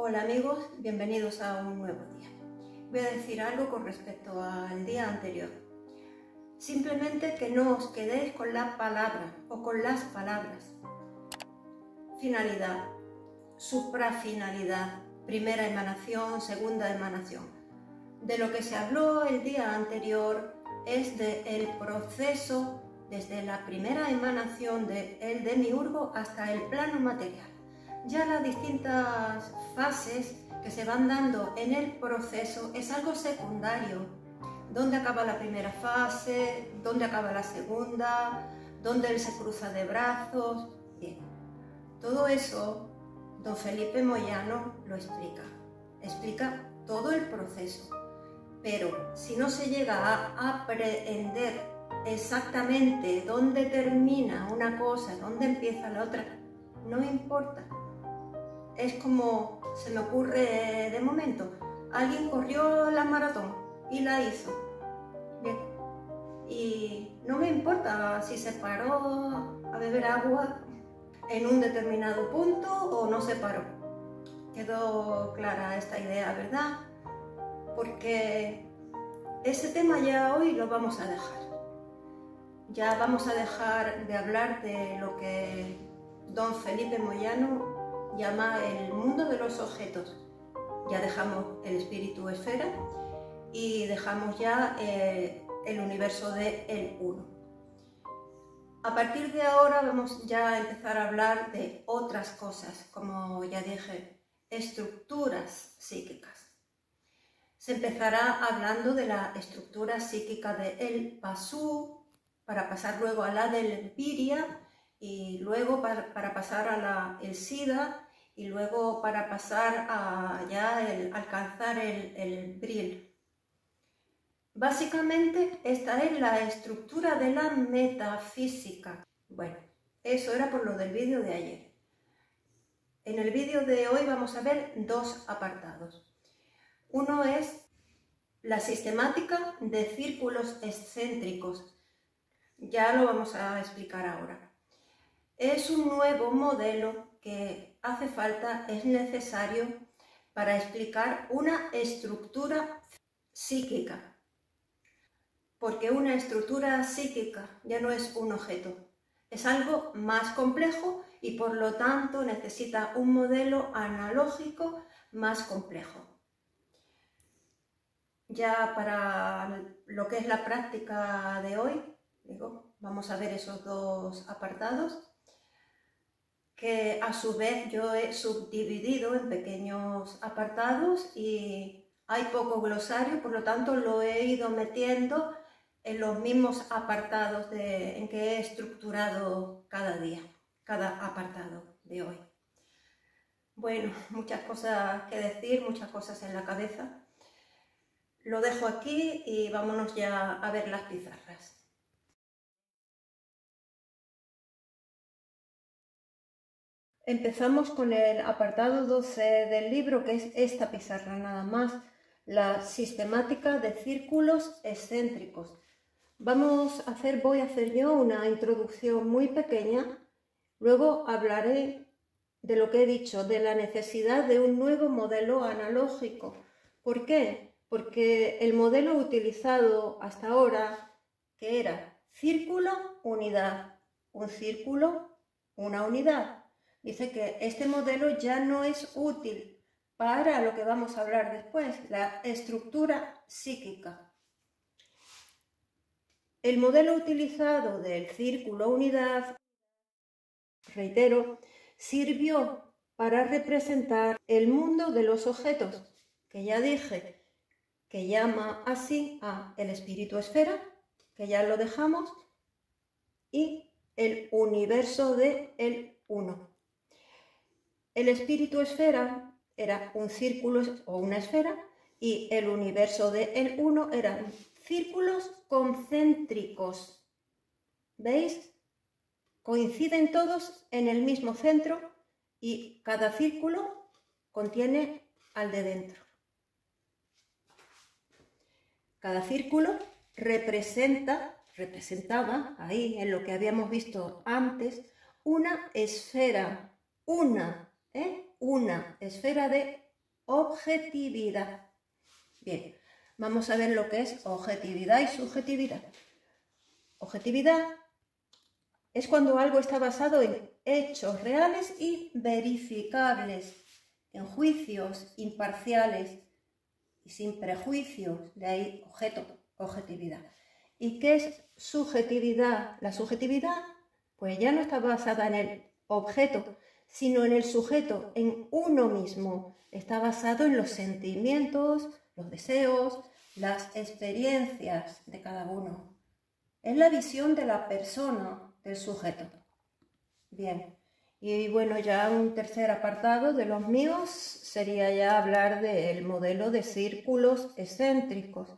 Hola amigos, bienvenidos a un nuevo día. Voy a decir algo con respecto al día anterior. Simplemente que no os quedéis con la palabra o con las palabras. Finalidad, suprafinalidad, primera emanación, segunda emanación. De lo que se habló el día anterior es del proceso desde la primera emanación del demiurgo hasta el plano material. Ya las distintas fases que se van dando en el proceso es algo secundario. ¿Dónde acaba la primera fase? ¿Dónde acaba la segunda? ¿Dónde él se cruza de brazos? Bien, todo eso don Felipe Moyano lo explica todo el proceso. Pero si no se llega a aprehender exactamente dónde termina una cosa, dónde empieza la otra, no importa. Es como se me ocurre de momento, alguien corrió la maratón y la hizo. Bien. Y no me importa si se paró a beber agua en un determinado punto o no se paró. Quedó clara esta idea, ¿verdad? Porque ese tema ya hoy lo vamos a dejar. Ya vamos a dejar de hablar de lo que don Felipe Moyano llama el mundo de los objetos. Ya dejamos el espíritu esfera y dejamos ya el universo de el uno. A partir de ahora vamos ya a empezar a hablar de otras cosas, como ya dije, estructuras psíquicas. Se empezará hablando de la estructura psíquica del Pasú, para pasar luego a la del Viria, y luego para pasar a el SIDA, y luego para pasar a ya alcanzar el Bril. Básicamente esta es la estructura de la metafísica. Bueno, eso era por lo del vídeo de ayer. En el vídeo de hoy vamos a ver dos apartados. Uno es la sistemática de círculos excéntricos. Ya lo vamos a explicar ahora. Es un nuevo modelo que hace falta, es necesario para explicar una estructura psíquica. Porque una estructura psíquica ya no es un objeto, es algo más complejo y por lo tanto necesita un modelo analógico más complejo. Ya para lo que es la práctica de hoy, vamos a ver esos dos apartados, que a su vez yo he subdividido en pequeños apartados y hay poco glosario, por lo tanto lo he ido metiendo en los mismos apartados en que he estructurado cada día, cada apartado de hoy. Bueno, muchas cosas que decir, muchas cosas en la cabeza. Lo dejo aquí y vámonos ya a ver las pizarras. Empezamos con el apartado 12 del libro, que es esta pizarra nada más, la sistemática de círculos excéntricos. Voy a hacer yo una introducción muy pequeña, luego hablaré de lo que he dicho, de la necesidad de un nuevo modelo analógico. ¿Por qué? Porque el modelo utilizado hasta ahora, que era círculo, unidad, un círculo, una unidad. Dice que este modelo ya no es útil para lo que vamos a hablar después, la estructura psíquica. El modelo utilizado del círculo unidad, reitero, sirvió para representar el mundo de los objetos, que ya dije que llama así a el espíritu esfera, que ya lo dejamos, y el universo de el uno. El espíritu esfera era un círculo o una esfera y el universo de el uno eran círculos concéntricos. ¿Veis? Coinciden todos en el mismo centro y cada círculo contiene al de dentro. Cada círculo representaba, ahí en lo que habíamos visto antes, una esfera, una esfera de objetividad. Bien, vamos a ver lo que es objetividad y subjetividad. Objetividad es cuando algo está basado en hechos reales y verificables, en juicios imparciales y sin prejuicios, de ahí objetividad. ¿Y qué es subjetividad? La subjetividad pues ya no está basada en el objeto, sino en el sujeto, en uno mismo. Está basado en los sentimientos, los deseos, las experiencias de cada uno. Es la visión de la persona, del sujeto. Bien, y bueno, ya un tercer apartado de los míos sería ya hablar del modelo de círculos excéntricos,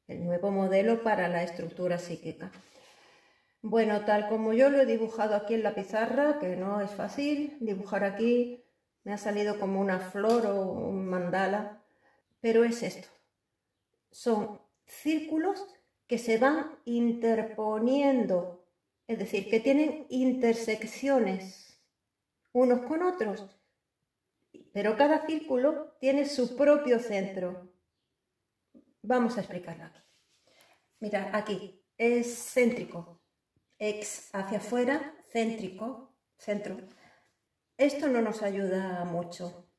el nuevo modelo para la estructura psíquica. Bueno, tal como yo lo he dibujado aquí en la pizarra, que no es fácil dibujar aquí, me ha salido como una flor o un mandala, pero es esto. Son círculos que se van interponiendo, es decir, que tienen intersecciones unos con otros, pero cada círculo tiene su propio centro. Vamos a explicarlo aquí. Mira, aquí es céntrico, ex hacia afuera, céntrico, centro. Esto no nos ayuda mucho,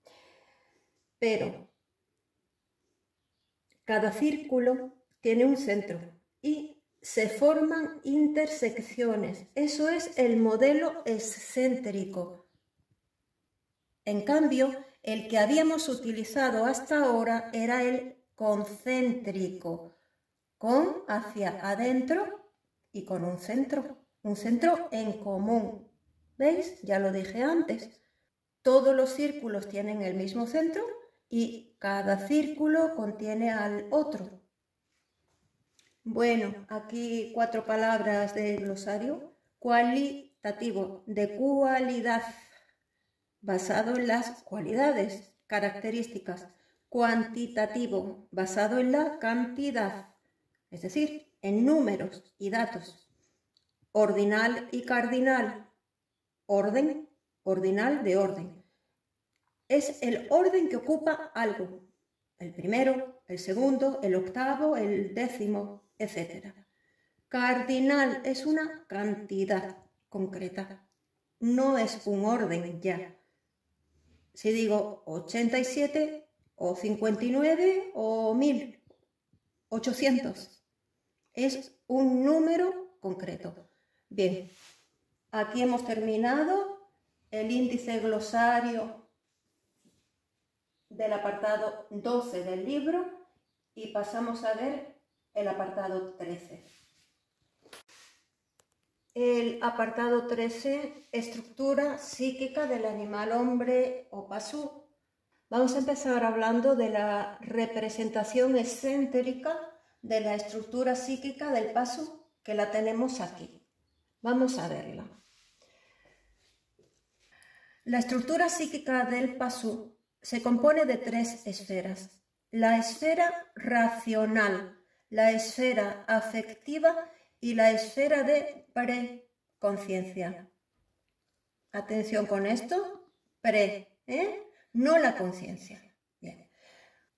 pero cada círculo tiene un centro y se forman intersecciones. Eso es el modelo excéntrico. En cambio, el que habíamos utilizado hasta ahora era el concéntrico, con hacia adentro y con un centro en común. ¿Veis? Ya lo dije antes. Todos los círculos tienen el mismo centro y cada círculo contiene al otro. Bueno, aquí 4 palabras de glosario. Cualitativo, de cualidad, basado en las cualidades, características. Cuantitativo, basado en la cantidad, es decir, en números y datos. Ordinal y cardinal, orden, ordinal de orden. Es el orden que ocupa algo, el primero, el segundo, el octavo, el décimo, etc. Cardinal es una cantidad concreta, no es un orden ya. Si digo 87 o 59 o 1800, es un número concreto. Bien, aquí hemos terminado el índice glosario del apartado 12 del libro y pasamos a ver el apartado 13. El apartado 13, estructura psíquica del animal hombre o pasú. Vamos a empezar hablando de la representación excéntrica de la estructura psíquica del pasú, que la tenemos aquí. Vamos a verla. La estructura psíquica del pasú se compone de 3 esferas: la esfera racional, la esfera afectiva y la esfera de preconciencia. Atención con esto, no la conciencia. Bien.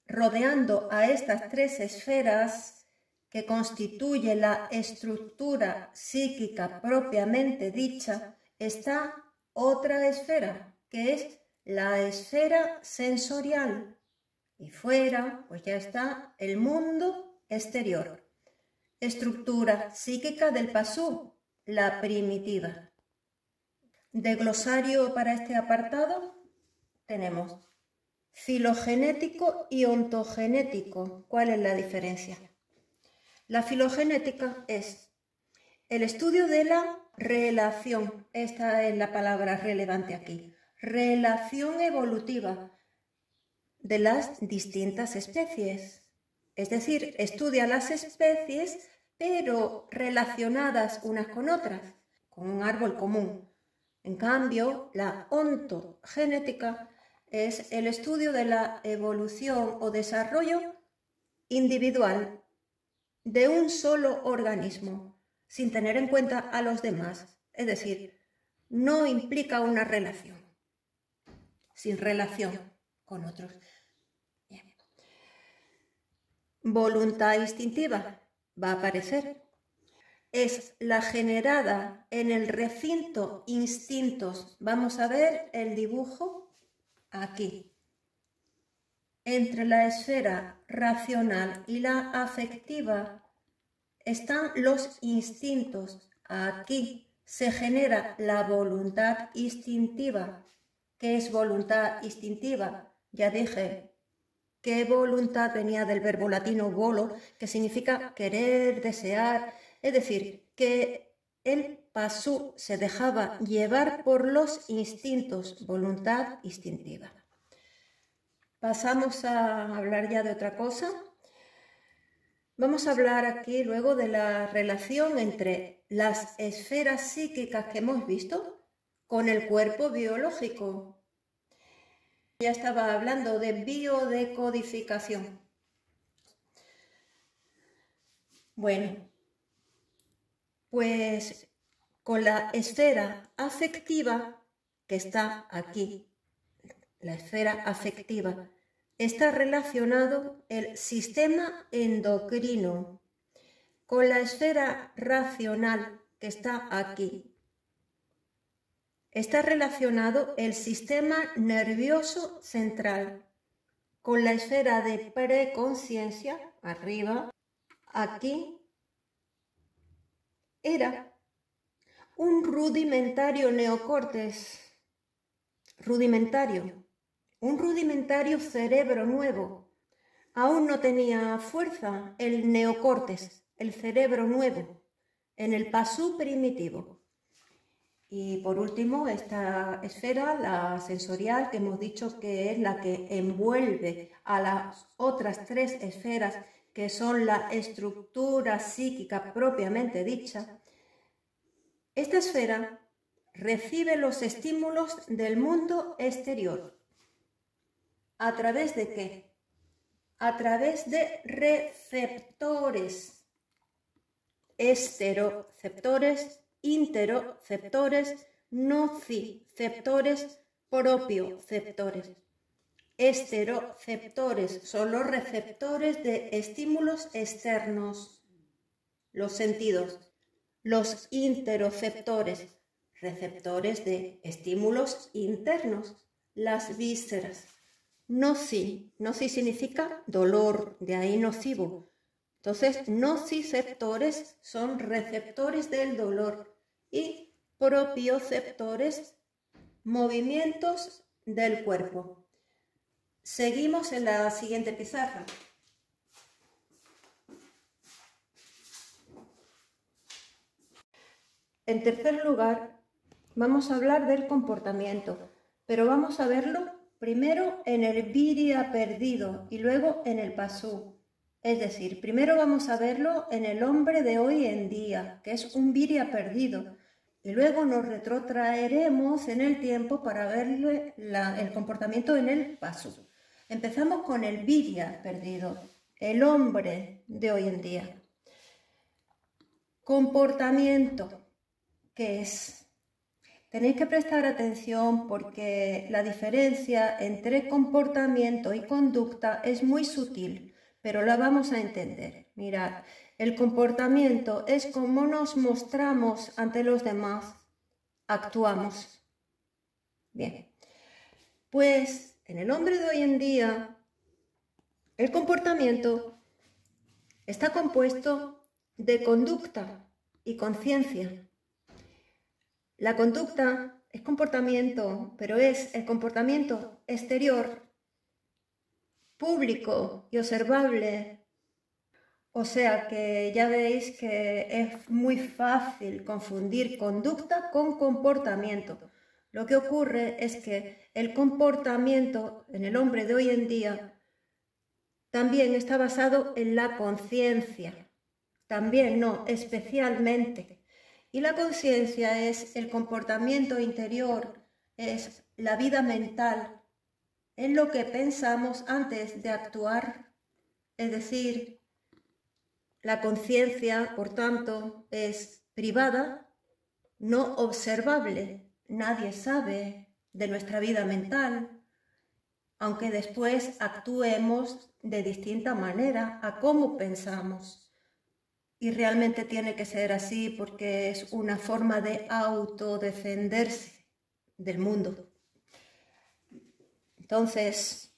Rodeando a estas 3 esferas que constituye la estructura psíquica propiamente dicha, está otra esfera, que es la esfera sensorial. Y fuera, pues ya está el mundo exterior. Estructura psíquica del pasú, la primitiva. De glosario para este apartado tenemos filogenético y ontogenético. ¿Cuál es la diferencia? La filogenética es el estudio de la relación. Esta es la palabra relevante aquí. Relación evolutiva de las distintas especies. Es decir, estudia las especies, pero relacionadas unas con otras, con un árbol común. En cambio, la ontogenética es el estudio de la evolución o desarrollo individual de un solo organismo, sin tener en cuenta a los demás. Es decir, no implica una relación, sin relación con otros. voluntad instintiva, va a aparecer. Es la generada en el recinto instintos. Vamos a ver el dibujo aquí. Entre la esfera racional y la afectiva están los instintos. Aquí se genera la voluntad instintiva. ¿Qué es voluntad instintiva? Ya dije que voluntad venía del verbo latino volo, que significa querer, desear. Es decir, que el pasú se dejaba llevar por los instintos, voluntad instintiva. Pasamos a hablar ya de otra cosa. Vamos a hablar aquí luego de la relación entre las esferas psíquicas que hemos visto con el cuerpo biológico. Ya estaba hablando de biodecodificación. Bueno, pues con la esfera afectiva que está aquí, la esfera afectiva, está relacionado el sistema endocrino. Con la esfera racional que está aquí, está relacionado el sistema nervioso central. Con la esfera de preconciencia, arriba, aquí, era un rudimentario neocórtex, un rudimentario cerebro nuevo. Aún no tenía fuerza el neocórtex, el cerebro nuevo, en el pasú primitivo. Y por último, esta esfera, la sensorial, que hemos dicho que es la que envuelve a las otras tres esferas, que son la estructura psíquica propiamente dicha. Esta esfera recibe los estímulos del mundo exterior. ¿A través de qué? A través de receptores, esteroceptores, interoceptores, nociceptores, propioceptores. Esteroceptores son los receptores de estímulos externos, los sentidos. Los interoceptores, receptores de estímulos internos, las vísceras. Noci significa dolor, de ahí nocivo. Entonces, nociceptores son receptores del dolor y propioceptores, movimientos del cuerpo. Seguimos en la siguiente pizarra. En tercer lugar, vamos a hablar del comportamiento, pero vamos a verlo primero en el virya perdido y luego en el pasú. Es decir, primero vamos a verlo en el hombre de hoy en día, que es un virya perdido, y luego nos retrotraeremos en el tiempo para verle el comportamiento en el pasú. Empezamos con el virya perdido, el hombre de hoy en día. Comportamiento. ¿Qué es? Tenéis que prestar atención porque la diferencia entre comportamiento y conducta es muy sutil, pero la vamos a entender. Mirad, el comportamiento es cómo nos mostramos ante los demás, actuamos. Bien, pues en el hombre de hoy en día, el comportamiento está compuesto de conducta y conciencia. La conducta es comportamiento, pero es el comportamiento exterior, público y observable. O sea que ya veis que es muy fácil confundir conducta con comportamiento. Lo que ocurre es que el comportamiento en el hombre de hoy en día también está basado en la conciencia. También no, especialmente. Y la conciencia es el comportamiento interior, es la vida mental, es lo que pensamos antes de actuar. Es decir, la conciencia, por tanto, es privada, no observable. Nadie sabe de nuestra vida mental. aunque después actuemos de distinta manera a cómo pensamos. Y realmente tiene que ser así porque es una forma de autodefenderse del mundo. Entonces,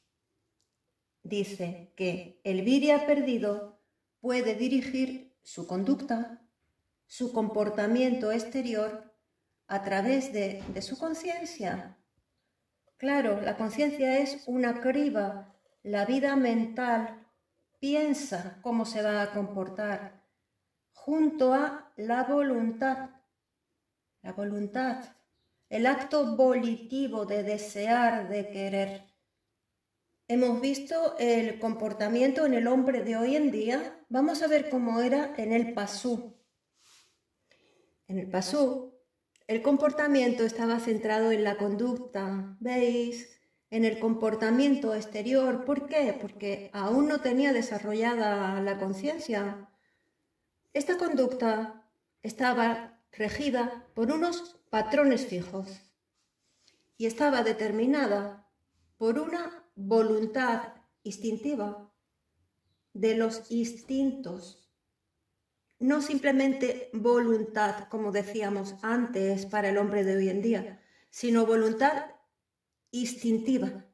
dice que el Virya perdido puede dirigir su conducta, su comportamiento exterior a través de su conciencia. Claro, la conciencia es una criba, la vida mental piensa cómo se va a comportar, junto a la voluntad, el acto volitivo de desear, de querer. Hemos visto el comportamiento en el hombre de hoy en día. Vamos a ver cómo era en el Pasú. En el Pasú, el comportamiento estaba centrado en la conducta, ¿veis? En el comportamiento exterior. ¿Por qué? Porque aún no tenía desarrollada la conciencia. Esta conducta estaba regida por unos patrones fijos y estaba determinada por una voluntad instintiva de los instintos. No simplemente voluntad, como decíamos antes, para el hombre de hoy en día, sino voluntad instintiva,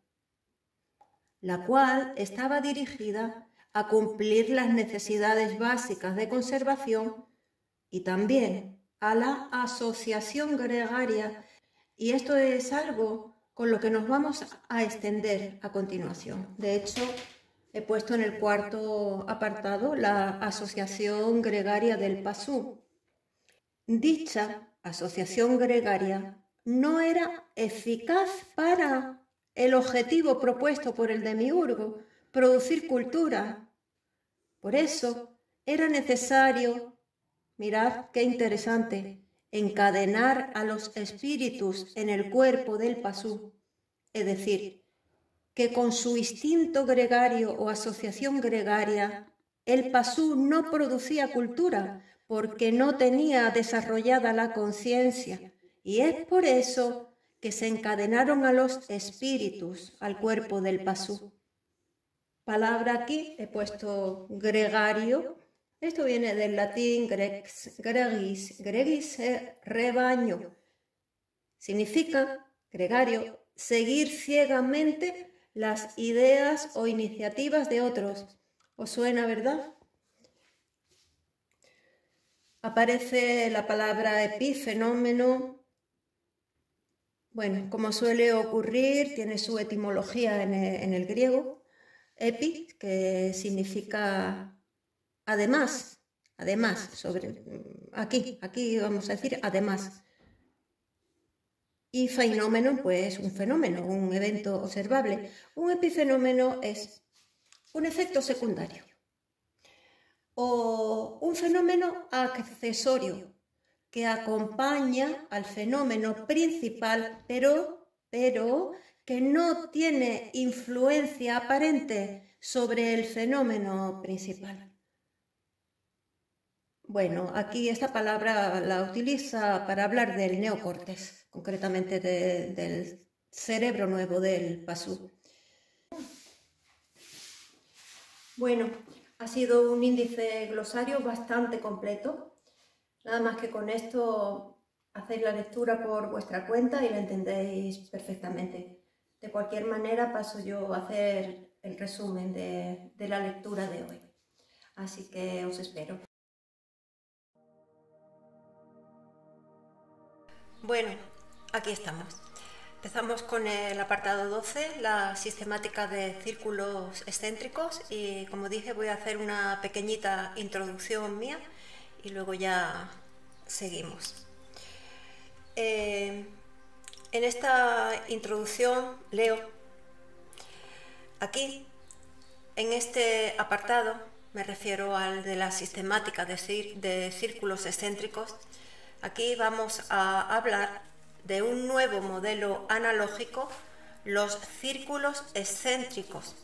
la cual estaba dirigida a cumplir las necesidades básicas de conservación y también a la asociación gregaria. Y esto es algo con lo que nos vamos a extender a continuación. De hecho, he puesto en el cuarto apartado la asociación gregaria del Pasú. Dicha asociación gregaria no era eficaz para el objetivo propuesto por el demiurgo, producir cultura. Por eso era necesario, mirad qué interesante, encadenar a los espíritus en el cuerpo del Pasú, es decir, que con su instinto gregario o asociación gregaria, el Pasú no producía cultura porque no tenía desarrollada la conciencia, y es por eso que se encadenaron a los espíritus al cuerpo del Pasú. Palabra aquí he puesto gregario. Esto viene del latín gregis, rebaño. Significa, gregario, seguir ciegamente las ideas o iniciativas de otros. ¿Os suena, verdad? Aparece la palabra epifenómeno. Bueno, como suele ocurrir, tiene su etimología en el griego. Epi, que significa además, aquí vamos a decir además. Y fenómeno, pues un fenómeno, un evento observable. Un epifenómeno es un efecto secundario o un fenómeno accesorio que acompaña al fenómeno principal, pero que no tiene influencia aparente sobre el fenómeno principal. Bueno, aquí esta palabra la utiliza para hablar del neocórtex, concretamente del cerebro nuevo del Pasú. Bueno, ha sido un índice glosario bastante completo. Nada más que con esto hacéis la lectura por vuestra cuenta y la entendéis perfectamente. De cualquier manera paso yo a hacer el resumen de la lectura de hoy. Así que os espero. Bueno, aquí estamos. Empezamos con el apartado 12, la sistemática de círculos excéntricos, y como dije voy a hacer una pequeñita introducción mía y luego ya seguimos. En esta introducción leo aquí, en este apartado, me refiero al de la sistemática de círculos excéntricos. Aquí vamos a hablar de un nuevo modelo analógico, los círculos excéntricos.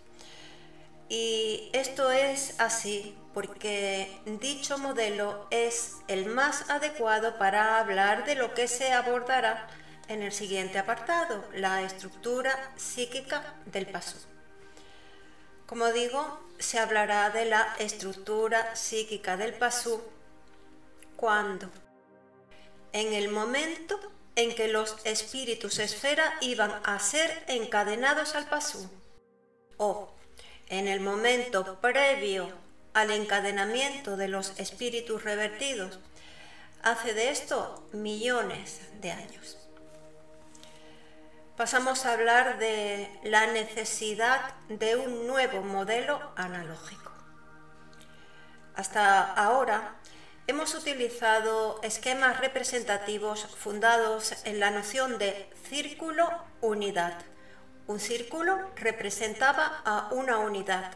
Y esto es así porque dicho modelo es el más adecuado para hablar de lo que se abordará en el siguiente apartado, la estructura psíquica del pasú. Como digo, se hablará de la estructura psíquica del pasú cuando, en el momento en que los espíritus esfera iban a ser encadenados al pasú, o en el momento previo al encadenamiento de los espíritus revertidos, hace de esto millones de años. Pasamos a hablar de la necesidad de un nuevo modelo analógico. Hasta ahora hemos utilizado esquemas representativos fundados en la noción de círculo-unidad. Un círculo representaba a una unidad.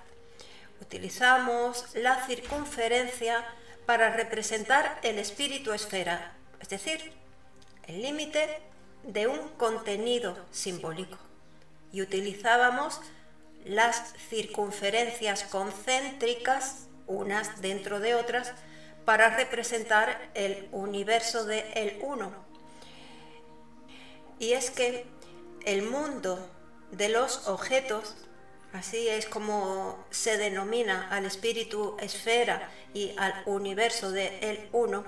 Utilizamos la circunferencia para representar el espíritu esfera, es decir, el límite de un contenido simbólico. Y utilizábamos las circunferencias concéntricas, unas dentro de otras, para representar el universo de el uno. Y es que el mundo de los objetos, así es como se denomina al espíritu esfera y al universo de el uno,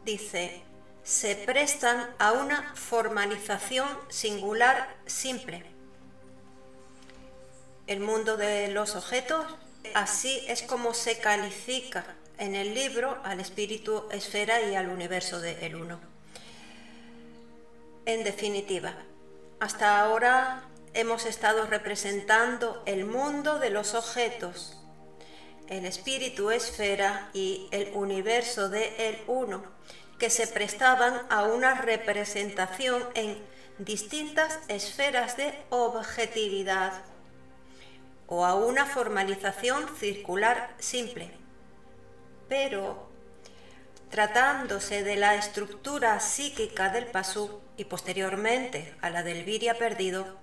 dice, se prestan a una formalización singular simple. El mundo de los objetos, así es como se califica en el libro al espíritu esfera y al universo de el uno. En definitiva, hasta ahora hemos estado representando el mundo de los objetos, el espíritu esfera y el universo de el uno, que se prestaban a una representación en distintas esferas de objetividad o a una formalización circular simple. Pero, tratándose de la estructura psíquica del pasú y posteriormente a la del viria perdido,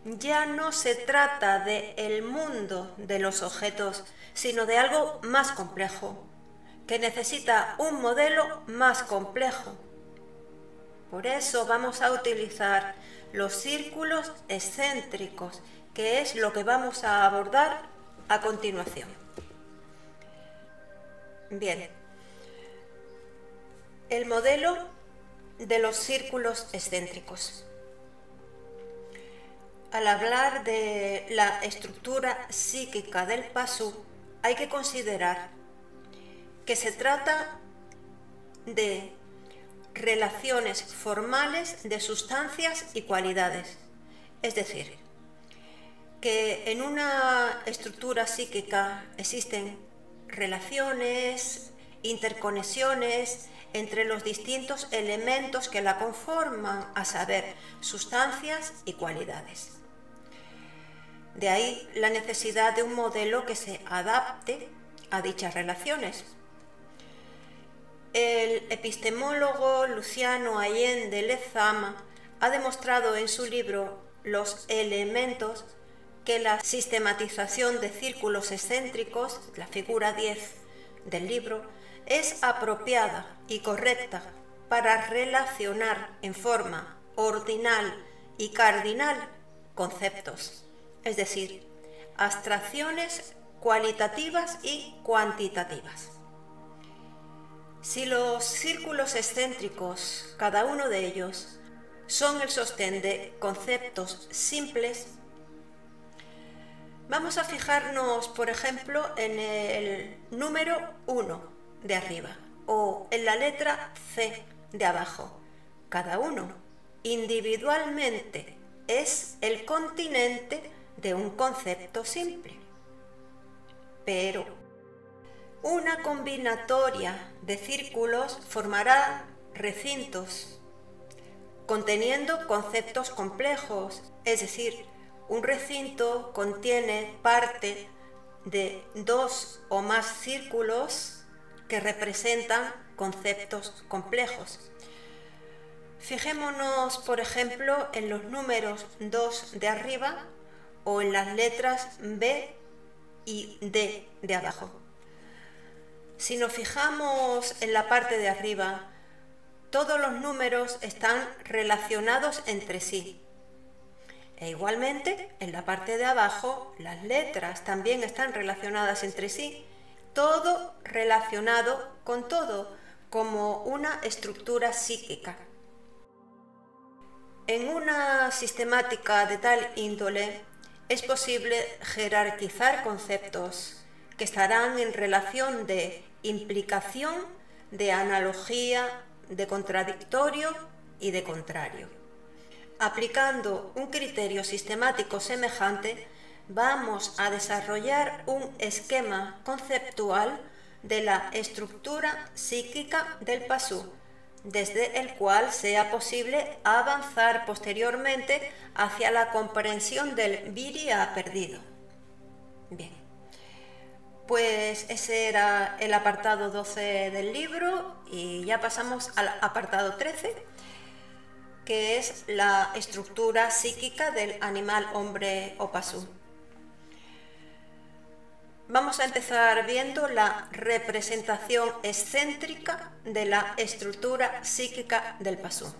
ya no se trata de el mundo de los objetos, sino de algo más complejo, que necesita un modelo más complejo. Por eso vamos a utilizar los círculos excéntricos, que es lo que vamos a abordar a continuación. Bien, el modelo de los círculos excéntricos. Al hablar de la estructura psíquica del pasú, hay que considerar que se trata de relaciones formales de sustancias y cualidades. Es decir, que en una estructura psíquica existen relaciones, interconexiones entre los distintos elementos que la conforman, a saber, sustancias y cualidades. De ahí la necesidad de un modelo que se adapte a dichas relaciones. El epistemólogo Luciano Allende Lezama ha demostrado en su libro Los elementos que la sistematización de círculos excéntricos, la figura 10 del libro, es apropiada y correcta para relacionar en forma ordinal y cardinal conceptos, es decir, abstracciones cualitativas y cuantitativas. Si los círculos excéntricos, cada uno de ellos, son el sostén de conceptos simples, vamos a fijarnos, por ejemplo, en el número 1 de arriba o en la letra C de abajo. Cada uno individualmente es el continente de un concepto simple. Pero una combinatoria de círculos formará recintos conteniendo conceptos complejos, es decir, un recinto contiene parte de 2 o más círculos que representan conceptos complejos. Fijémonos, por ejemplo, en los números 2 de arriba o en las letras B y D de abajo. Si nos fijamos en la parte de arriba, todos los números están relacionados entre sí. E igualmente, en la parte de abajo, las letras también están relacionadas entre sí. Todo relacionado con todo, como una estructura psíquica. En una sistemática de tal índole, es posible jerarquizar conceptos que estarán en relación de implicación, de analogía, de contradictorio y de contrario. Aplicando un criterio sistemático semejante, vamos a desarrollar un esquema conceptual de la estructura psíquica del pasú, desde el cual sea posible avanzar posteriormente hacia la comprensión del Viriya perdido. Bien, pues ese era el apartado 12 del libro y ya pasamos al apartado 13, que es la estructura psíquica del animal hombre o pasú. Vamos a empezar viendo la representación excéntrica de la estructura psíquica del pasú.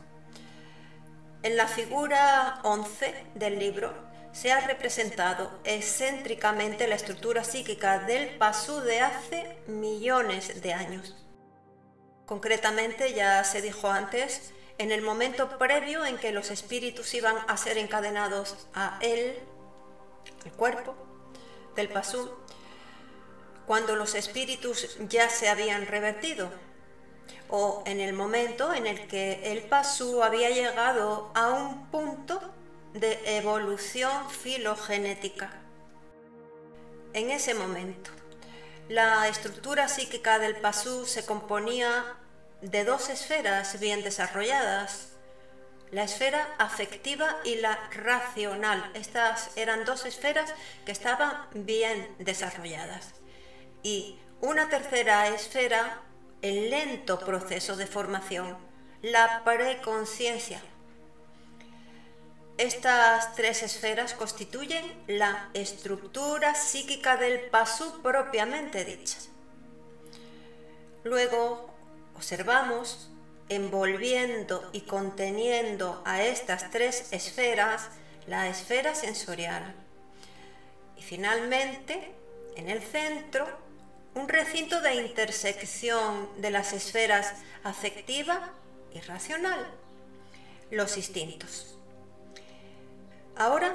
En la figura 11 del libro se ha representado excéntricamente la estructura psíquica del pasú de hace millones de años. Concretamente, ya se dijo antes, en el momento previo en que los espíritus iban a ser encadenados a él, el cuerpo del pasú, cuando los espíritus ya se habían revertido, o en el momento en el que el pasú había llegado a un punto de evolución filogenética. En ese momento, la estructura psíquica del pasú se componía de dos esferas bien desarrolladas, la esfera afectiva y la racional. Estas eran dos esferas que estaban bien desarrolladas. Y una tercera esfera en lento proceso de formación, la preconciencia. Estas tres esferas constituyen la estructura psíquica del pasú propiamente dicha. Luego observamos, envolviendo y conteniendo a estas tres esferas, la esfera sensorial. Y finalmente, en el centro, un recinto de intersección de las esferas afectiva y racional, los instintos. Ahora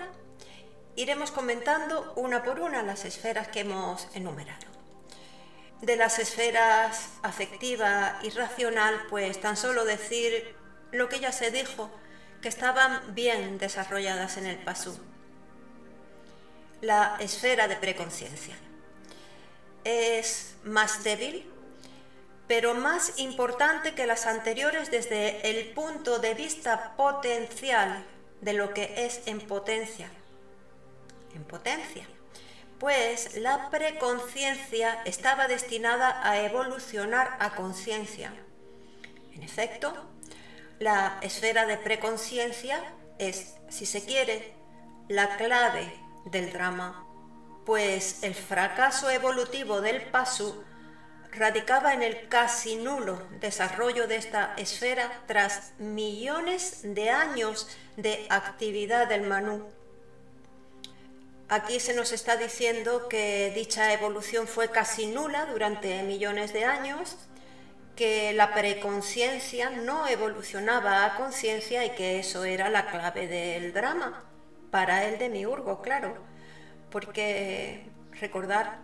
iremos comentando una por una las esferas que hemos enumerado. De las esferas afectiva y racional, pues tan solo decir lo que ya se dijo, que estaban bien desarrolladas en el pasú. La esfera de preconciencia es más débil, pero más importante que las anteriores desde el punto de vista potencial de lo que es en potencia. Pues la preconciencia estaba destinada a evolucionar a conciencia. En efecto, la esfera de preconciencia es, si se quiere, la clave del drama, pues el fracaso evolutivo del pasú radicaba en el casi nulo desarrollo de esta esfera tras millones de años de actividad del Manú. Aquí se nos está diciendo que dicha evolución fue casi nula durante millones de años, que la preconciencia no evolucionaba a conciencia y que eso era la clave del drama, para el demiurgo, claro, porque recordar,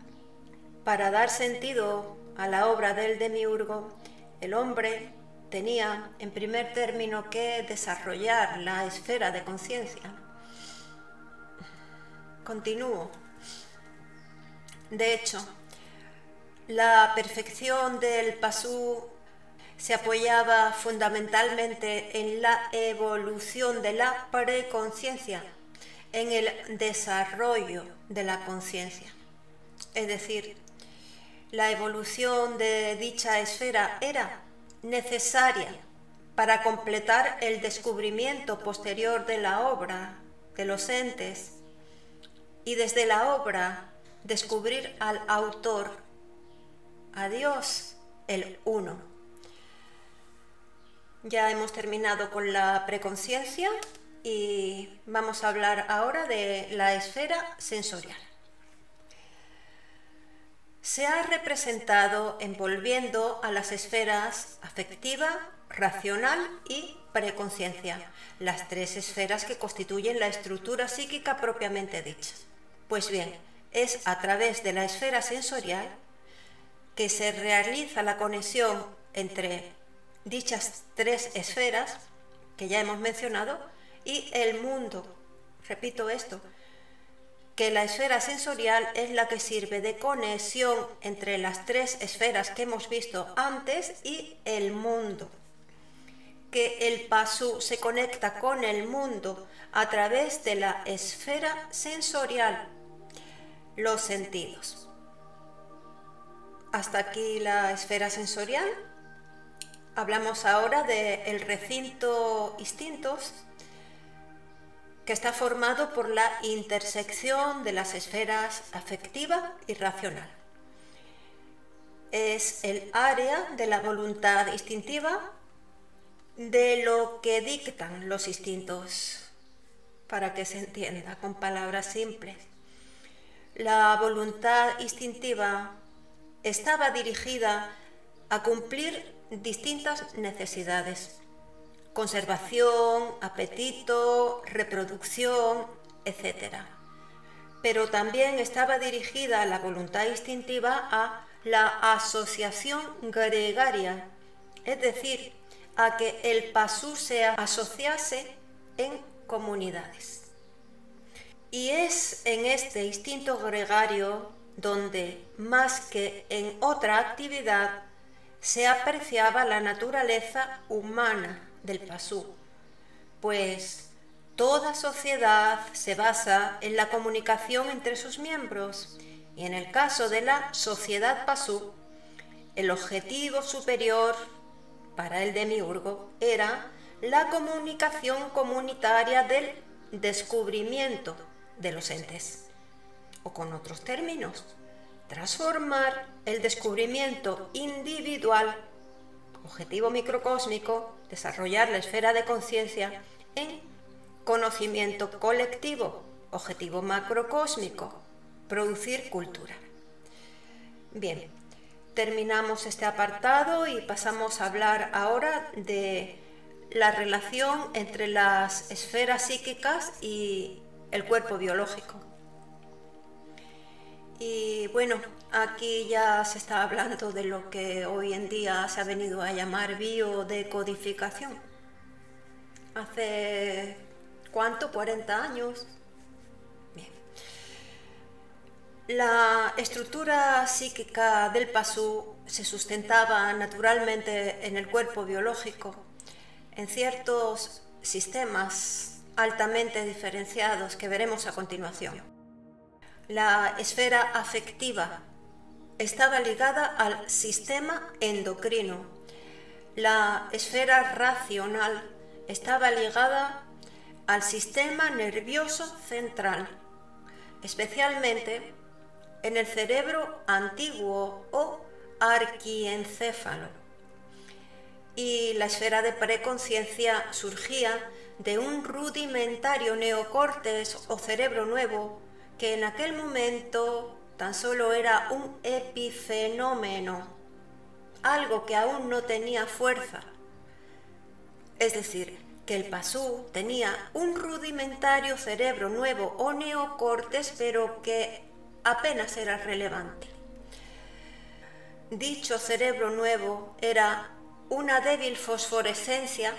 para dar sentido a la obra del demiurgo, el hombre tenía en primer término que desarrollar la esfera de conciencia. Continúo. De hecho, la perfección del pasú se apoyaba fundamentalmente en la evolución de la preconciencia, en el desarrollo de la conciencia. Es decir, la evolución de dicha esfera era necesaria para completar el descubrimiento posterior de la obra, de los entes, y desde la obra descubrir al autor, a Dios, el Uno. Ya hemos terminado con la preconciencia y vamos a hablar ahora de la esfera sensorial. Se ha representado envolviendo a las esferas afectiva, racional y preconciencia, las tres esferas que constituyen la estructura psíquica propiamente dicha. Pues bien, es a través de la esfera sensorial que se realiza la conexión entre dichas tres esferas que ya hemos mencionado y el mundo. Repito esto, que la esfera sensorial es la que sirve de conexión entre las tres esferas que hemos visto antes y el mundo. Que el pasú se conecta con el mundo a través de la esfera sensorial, los sentidos. Hasta aquí la esfera sensorial. Hablamos ahora del recinto instintos, que está formado por la intersección de las esferas afectiva y racional. Es el área de la voluntad instintiva, de lo que dictan los instintos, para que se entienda con palabras simples. La voluntad instintiva estaba dirigida a cumplir distintas necesidades: conservación, apetito, reproducción, etc. Pero también estaba dirigida la voluntad instintiva a la asociación gregaria, es decir, a que el pasú se asociase en comunidades. Y es en este instinto gregario donde, más que en otra actividad, se apreciaba la naturaleza humana del pasú, pues toda sociedad se basa en la comunicación entre sus miembros, y en el caso de la sociedad pasú, el objetivo superior para el demiurgo era la comunicación comunitaria del descubrimiento de los entes, o con otros términos, transformar el descubrimiento individual, objetivo microcósmico, desarrollar la esfera de conciencia, en conocimiento colectivo, objetivo macrocósmico, producir cultura. Bien, terminamos este apartado y pasamos a hablar ahora de la relación entre las esferas psíquicas y el cuerpo biológico. Y bueno, aquí ya se está hablando de lo que hoy en día se ha venido a llamar biodecodificación. Hace, ¿cuánto? 40 años. Bien. La estructura psíquica del pasú se sustentaba naturalmente en el cuerpo biológico, en ciertos sistemas altamente diferenciados que veremos a continuación. La esfera afectiva estaba ligada al sistema endocrino. La esfera racional estaba ligada al sistema nervioso central, especialmente en el cerebro antiguo o arquiencéfalo. Y la esfera de preconciencia surgía de un rudimentario neocórtex o cerebro nuevo, que en aquel momento tan solo era un epifenómeno, algo que aún no tenía fuerza. Es decir, que el pasú tenía un rudimentario cerebro nuevo o neocórtex, pero que apenas era relevante. Dicho cerebro nuevo era una débil fosforescencia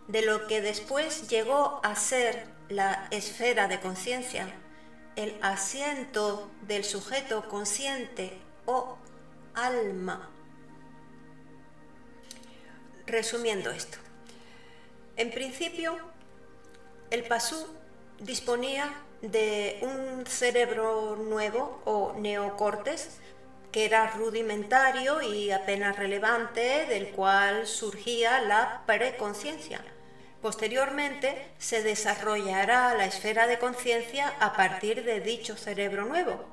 de lo que después llegó a ser la esfera de conciencia, el asiento del sujeto consciente o alma. Resumiendo esto, en principio el pasú disponía de un cerebro nuevo o neocórtex que era rudimentario y apenas relevante, del cual surgía la preconciencia. Posteriormente se desarrollará la esfera de conciencia a partir de dicho cerebro nuevo.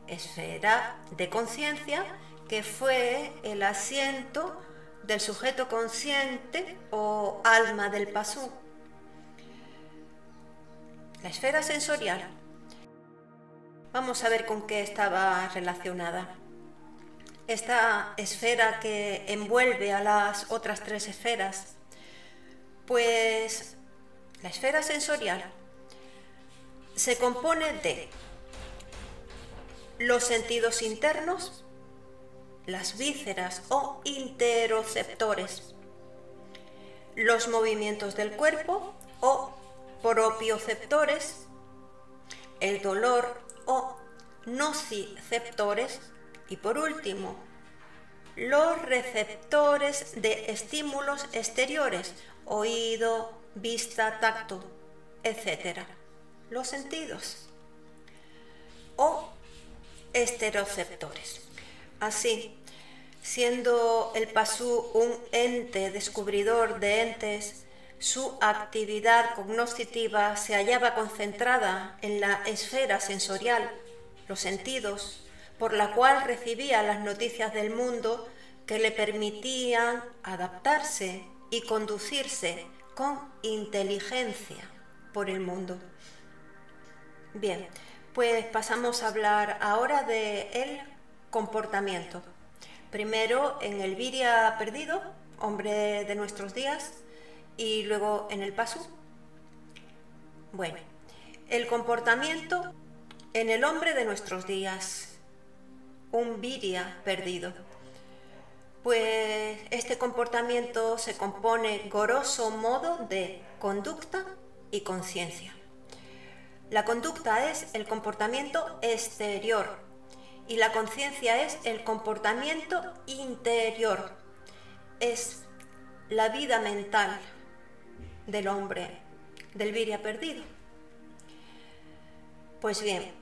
Esfera de conciencia que fue el asiento del sujeto consciente o alma del pasú. La esfera sensorial, vamos a ver con qué estaba relacionada. Esta esfera que envuelve a las otras tres esferas, pues la esfera sensorial se compone de los sentidos internos, las vísceras o interoceptores, los movimientos del cuerpo o propioceptores, el dolor o nociceptores y por último, los receptores de estímulos exteriores, oído, vista, tacto, etc. Los sentidos o esteroceptores. Así, siendo el pasú un ente descubridor de entes, su actividad cognoscitiva se hallaba concentrada en la esfera sensorial, los sentidos, por la cual recibía las noticias del mundo que le permitían adaptarse y conducirse con inteligencia por el mundo. Bien, pues pasamos a hablar ahora del comportamiento. Primero en el Virya perdido, hombre de nuestros días, y luego en el pasú. Bueno, el comportamiento en el hombre de nuestros días, un Virya perdido. Pues este comportamiento se compone grosso modo de conducta y conciencia. La conducta es el comportamiento exterior y la conciencia es el comportamiento interior. Es la vida mental del hombre, del Virya perdido. Pues bien,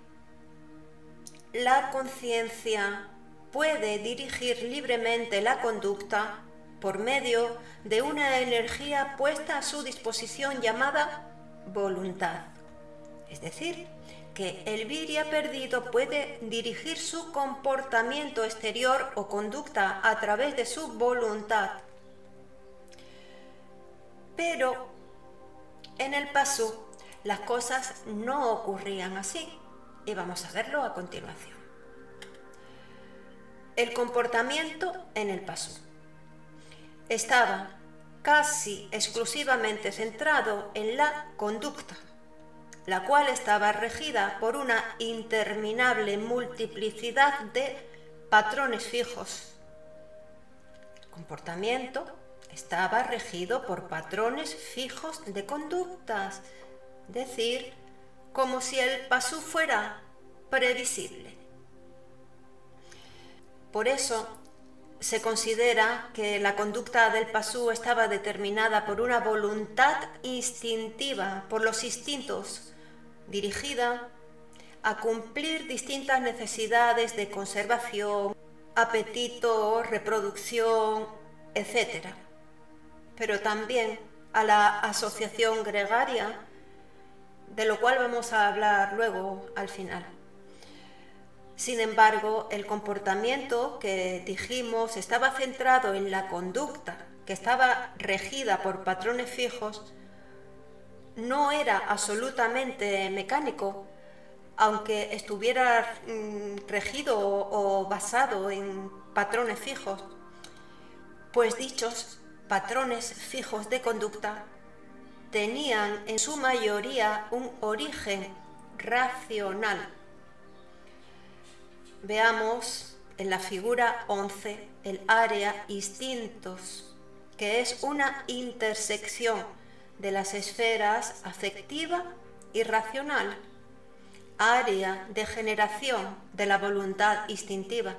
la conciencia puede dirigir libremente la conducta por medio de una energía puesta a su disposición llamada voluntad. Es decir, que el Virya perdido puede dirigir su comportamiento exterior o conducta a través de su voluntad. Pero en el pasú las cosas no ocurrían así y vamos a verlo a continuación. El comportamiento en el pasú estaba casi exclusivamente centrado en la conducta, la cual estaba regida por una interminable multiplicidad de patrones fijos. El comportamiento estaba regido por patrones fijos de conductas, es decir, como si el pasú fuera previsible. Por eso se considera que la conducta del pasú estaba determinada por una voluntad instintiva, por los instintos, dirigida a cumplir distintas necesidades de conservación, apetito, reproducción, etc. Pero también a la asociación gregaria, de lo cual vamos a hablar luego al final. Sin embargo, el comportamiento que dijimos estaba centrado en la conducta, que estaba regida por patrones fijos, no era absolutamente mecánico, aunque estuviera regido o basado en patrones fijos, pues dichos patrones fijos de conducta tenían en su mayoría un origen racional. Veamos en la figura 11 el área instintos, que es una intersección de las esferas afectiva y racional, área de generación de la voluntad instintiva.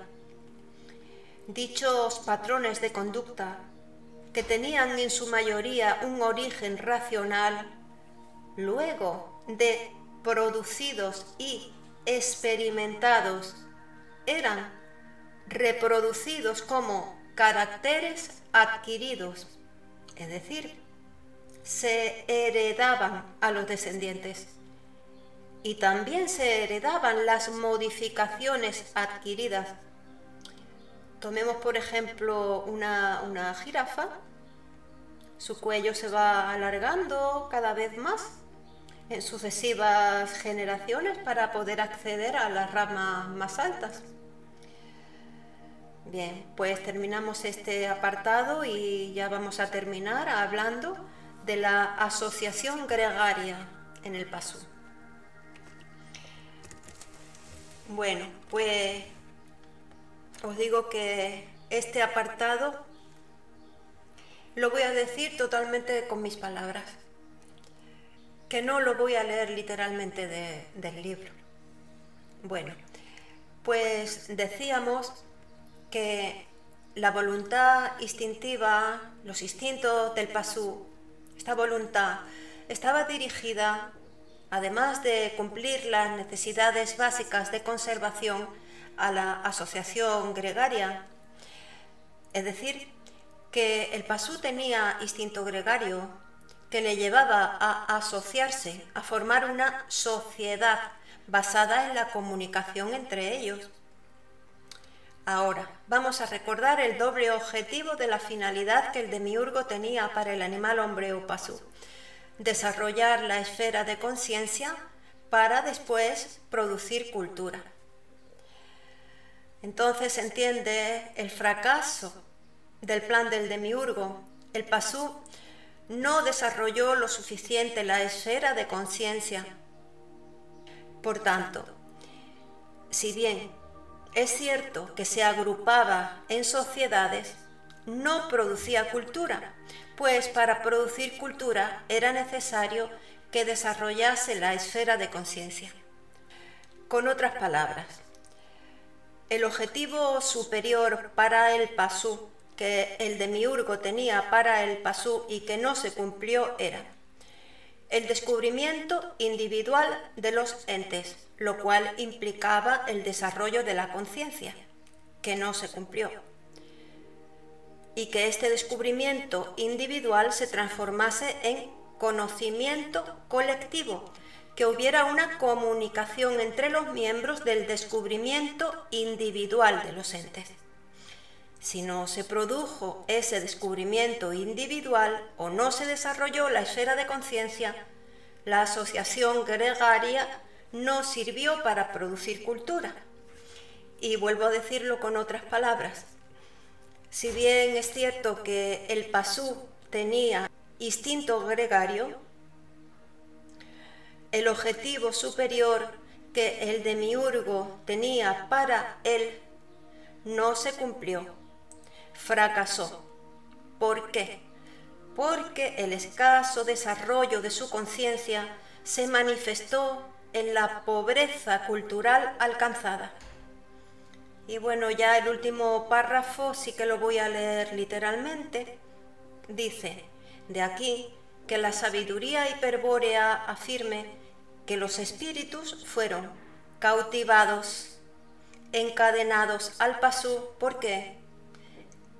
Dichos patrones de conducta, que tenían en su mayoría un origen racional, luego de producidos y experimentados, eran reproducidos como caracteres adquiridos, es decir, se heredaban a los descendientes y también se heredaban las modificaciones adquiridas. tomemos por ejemplo una jirafa. Su cuello se va alargando cada vez más en sucesivas generaciones para poder acceder a las ramas más altas. Bien, pues terminamos este apartado y ya vamos a terminar hablando de la asociación gregaria en el pasú. Bueno, pues os digo que este apartado lo voy a decir totalmente con mis palabras, que no lo voy a leer literalmente del libro. Bueno, pues decíamos que la voluntad instintiva, los instintos del pasú, esta voluntad estaba dirigida, además de cumplir las necesidades básicas de conservación, a la asociación gregaria. Es decir, que el pasú tenía instinto gregario que le llevaba a asociarse, a formar una sociedad basada en la comunicación entre ellos. Ahora, vamos a recordar el doble objetivo de la finalidad que el demiurgo tenía para el animal hombre o pasú: desarrollar la esfera de conciencia para después producir cultura. Entonces se entiende el fracaso del plan del demiurgo. El pasú no desarrolló lo suficiente la esfera de conciencia. Por tanto, si bien es cierto que se agrupaba en sociedades, no producía cultura, pues para producir cultura era necesario que desarrollase la esfera de conciencia. Con otras palabras, el objetivo superior para el pasú que el demiurgo tenía para el pasú y que no se cumplió era el descubrimiento individual de los entes, lo cual implicaba el desarrollo de la conciencia, que no se cumplió, y que este descubrimiento individual se transformase en conocimiento colectivo, que hubiera una comunicación entre los miembros del descubrimiento individual de los entes. Si no se produjo ese descubrimiento individual o no se desarrolló la esfera de conciencia, la asociación gregaria no sirvió para producir cultura. Y vuelvo a decirlo con otras palabras. Si bien es cierto que el pasú tenía instinto gregario, el objetivo superior que el demiurgo tenía para él no se cumplió. Fracasó. ¿Por qué? Porque el escaso desarrollo de su conciencia se manifestó en la pobreza cultural alcanzada. Y bueno, ya el último párrafo sí que lo voy a leer literalmente. Dice, de aquí que la sabiduría hiperbórea afirme que los espíritus fueron cautivados, encadenados al pasú, porque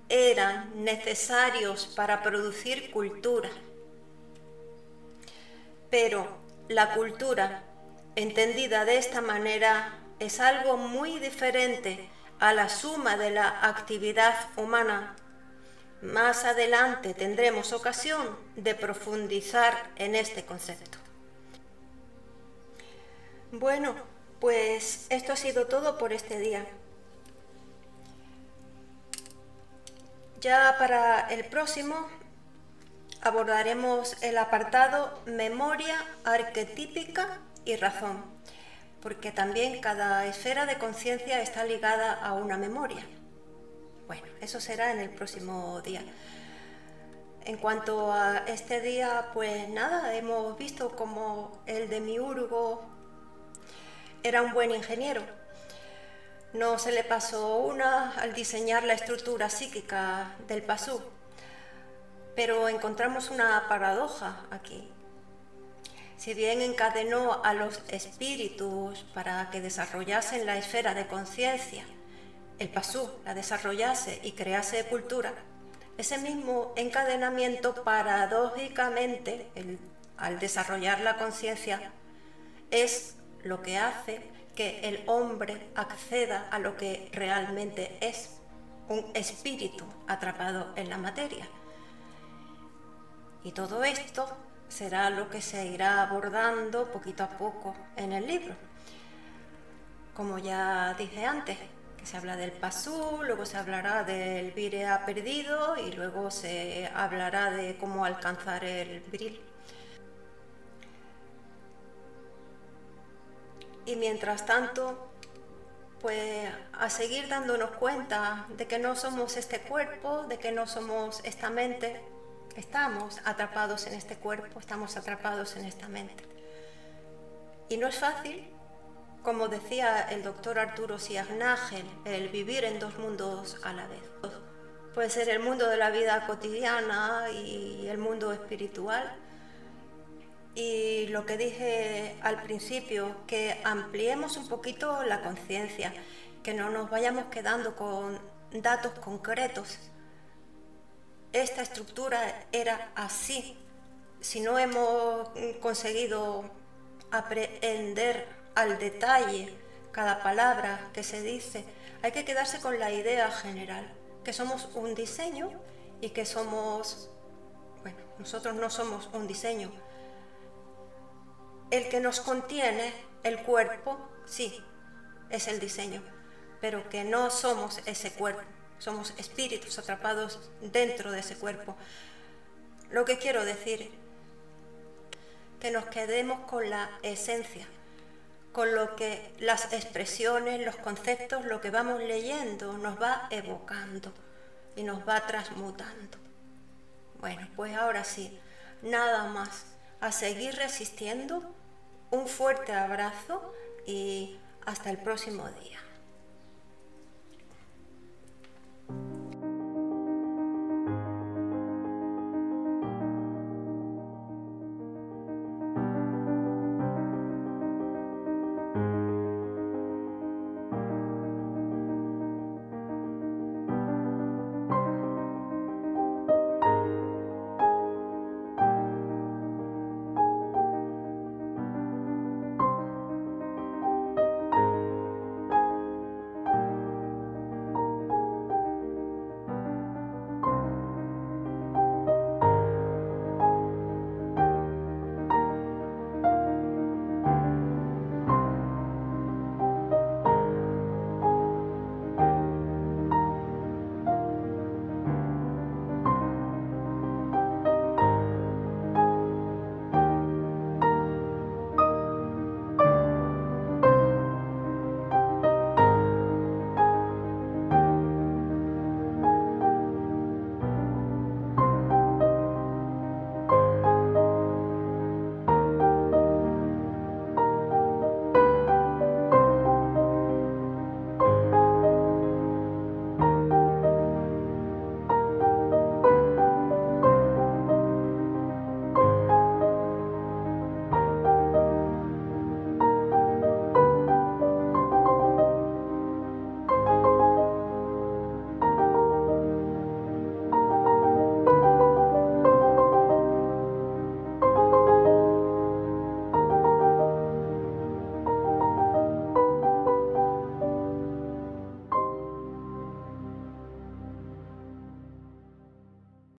eran necesarios para producir cultura. Pero la cultura, entendida de esta manera, es algo muy diferente a la suma de la actividad humana. Más adelante tendremos ocasión de profundizar en este concepto. Bueno, pues esto ha sido todo por este día. Ya para el próximo abordaremos el apartado memoria arquetípica y razón, porque también cada esfera de conciencia está ligada a una memoria. Bueno, eso será en el próximo día. En cuanto a este día, pues nada, hemos visto cómo el demiurgo era un buen ingeniero. No se le pasó una al diseñar la estructura psíquica del pasú, pero encontramos una paradoja aquí. Si bien encadenó a los espíritus para que desarrollasen la esfera de conciencia, el pasú la desarrollase y crease cultura, ese mismo encadenamiento paradójicamente, al desarrollar la conciencia, es lo que hace que el hombre acceda a lo que realmente es. un espíritu atrapado en la materia. Y todo esto será lo que se irá abordando poquito a poco en el libro. Como ya dije antes, que se habla del Pasú, luego se hablará del Virea perdido y luego se hablará de cómo alcanzar el Bril. Y mientras tanto, pues a seguir dándonos cuenta de que no somos este cuerpo, de que no somos esta mente. Estamos atrapados en este cuerpo, estamos atrapados en esta mente. Y no es fácil, como decía el doctor Arturo Siagnagel, el vivir en dos mundos a la vez. Puede ser el mundo de la vida cotidiana y el mundo espiritual. Y lo que dije al principio, que ampliemos un poquito la conciencia, que no nos vayamos quedando con datos concretos. Esta estructura era así. Si no hemos conseguido aprender al detalle cada palabra que se dice, hay que quedarse con la idea general, que somos un diseño y que somos, bueno, nosotros no somos un diseño. El que nos contiene, el cuerpo, sí, es el diseño, pero que no somos ese cuerpo, somos espíritus atrapados dentro de ese cuerpo. Lo que quiero decir, que nos quedemos con la esencia, con lo que las expresiones, los conceptos, lo que vamos leyendo nos va evocando y nos va transmutando. Bueno, pues ahora sí, nada más, a seguir resistiendo. Un fuerte abrazo y hasta el próximo día.